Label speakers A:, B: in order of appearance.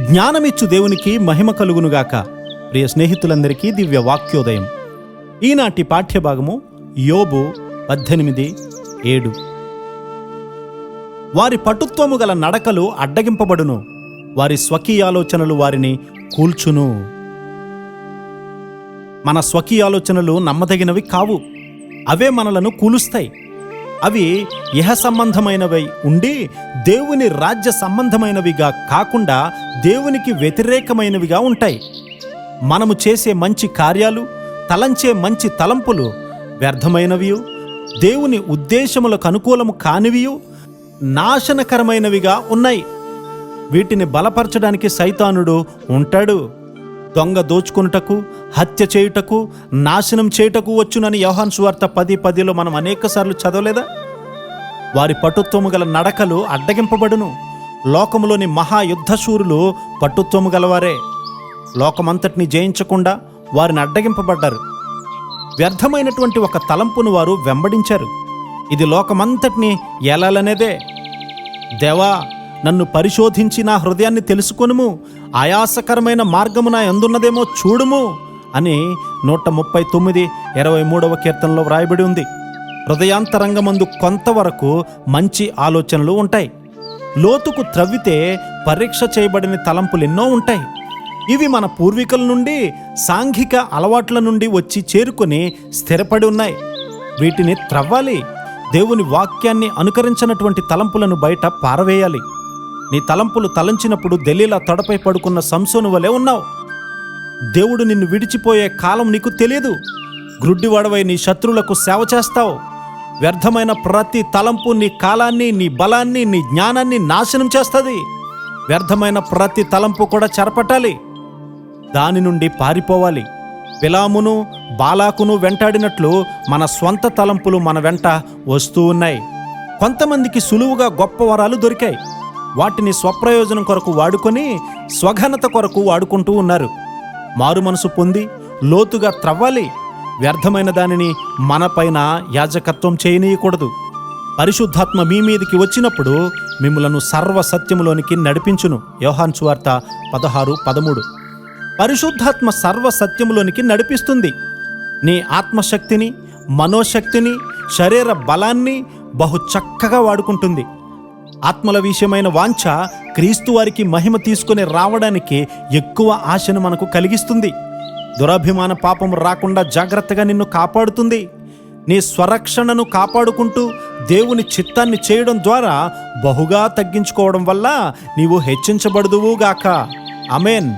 A: జ్ఞానమిచ్చు దేవునికి మహిమ కలుగునుగాక. ప్రియ స్నేహితులందరికీ దివ్య వాక్యోదయం. ఈనాటి పాఠ్యభాగము యోబు 18:7. వారి పటుత్వము గల నడకలు అడ్డగింపబడును, వారి స్వకీయాలోచనలు వారిని కూల్చును. మన స్వకీయాలోచనలు నమ్మదగినవి కావు, అవే మనలను కూలుస్తాయి. అవి ఇహ సంబంధమైనవై ఉండి దేవుని రాజ్య సంబంధమైనవిగా కాకుండా దేవునికి వ్యతిరేకమైనవిగా ఉంటాయి. మనము చేసే మంచి కార్యాలు, తలంచే మంచి తలంపులు వ్యర్థమైనవియు, దేవుని ఉద్దేశములకు అనుకూలము కానివియు, నాశనకరమైనవిగా ఉన్నాయి. వీటిని బలపరచడానికి సైతానుడు ఉంటాడు. దొంగ దోచుకొనుటకు, హత్య చేయుటకు, నాశనం చేయుటకు వచ్చునని యోహాను సువార్త 10:10 మనం అనేకసార్లు చదవలేదా? వారి పటుత్వము గల నడకలు అడ్డగింపబడును. లోకములోని మహాయుద్ధశూరులు పటుత్వము గలవారే. లోకమంతటిని జయించకుండా వారిని అడ్డగింపబడ్డారు. వ్యర్థమైనటువంటి ఒక తలంపును వారు వెంబడించారు. ఇది లోకమంతటిని ఏలాలనేదే. దేవా, నన్ను పరిశోధించి నా హృదయాన్ని తెలుసుకొనుము, ఆయాసకరమైన మార్గము నా యందున్నదేమో చూడుము అని 139:23 కీర్తనలో వ్రాయబడి ఉంది. హృదయాంతరంగమందు కొంతవరకు మంచి ఆలోచనలు ఉంటాయి. లోతుకు త్రవ్వితే పరీక్ష చేయబడిన తలంపులు ఎన్నో ఉంటాయి. ఇవి మన పూర్వీకుల నుండి, సాంఘిక అలవాట్ల నుండి వచ్చి చేరుకొని స్థిరపడి ఉన్నాయి. వీటిని త్రవ్వాలి. దేవుని వాక్యాన్ని అనుకరించినటువంటి తలంపులను బయట పారవేయాలి. నీ తలంపులు తలంచినప్పుడు దెలీలా తొడపై పడుకున్న సంసోను వలె ఉన్నావు. దేవుడు నిన్ను విడిచిపోయే కాలం నీకు తెలియదు. గ్రుడ్డివాడవై నీ శత్రువులకు సేవ చేస్తావు. వ్యర్థమైన ప్రతి తలంపు నీ కాలాన్ని, నీ బలాన్ని, నీ జ్ఞానాన్ని నాశనం చేస్తుంది. వ్యర్థమైన ప్రతి తలంపు కూడా చెరపట్టాలి. దాని నుండి పారిపోవాలి. బిలామును, బాలాకును వెంటాడినట్లు మన స్వంత తలంపులు మన వెంట వస్తూ ఉన్నాయి. కొంతమందికి సులువుగా గొప్ప వరాలు దొరికాయి. వాటిని స్వప్రయోజనం కొరకు వాడుకొని స్వఘనత కొరకు వాడుకుంటూ ఉన్నారు. మారు మనసు పొంది లోతుగా త్రవ్వాలి. వ్యర్థమైన దానిని మనపైన యాజకత్వం చేయనీయకూడదు. పరిశుద్ధాత్మ మీ మీదికి వచ్చినప్పుడు మిమ్ములను సర్వ సత్యములోనికి నడిపించును. యోహాను సువార్త 16:13. పరిశుద్ధాత్మ సర్వ సత్యములోనికి నడిపిస్తుంది. నీ ఆత్మశక్తిని, మనోశక్తిని, శరీర బలాన్ని బహు చక్కగా వాడుకుంటుంది. ఆత్మల విషయమైన వాంఛ క్రీస్తు వారికి మహిమ తీసుకుని రావడానికి ఎక్కువ ఆశను మనకు కలిగిస్తుంది. దురభిమాన పాపం రాకుండా జాగ్రత్తగా నిన్ను కాపాడుతుంది. నీ స్వరక్షణను కాపాడుకుంటూ దేవుని చిత్తాన్ని చేయడం ద్వారా బహుగా తగ్గించుకోవడం వల్ల నీవు హెచ్చించబడుదువుగాక. ఆమేన్.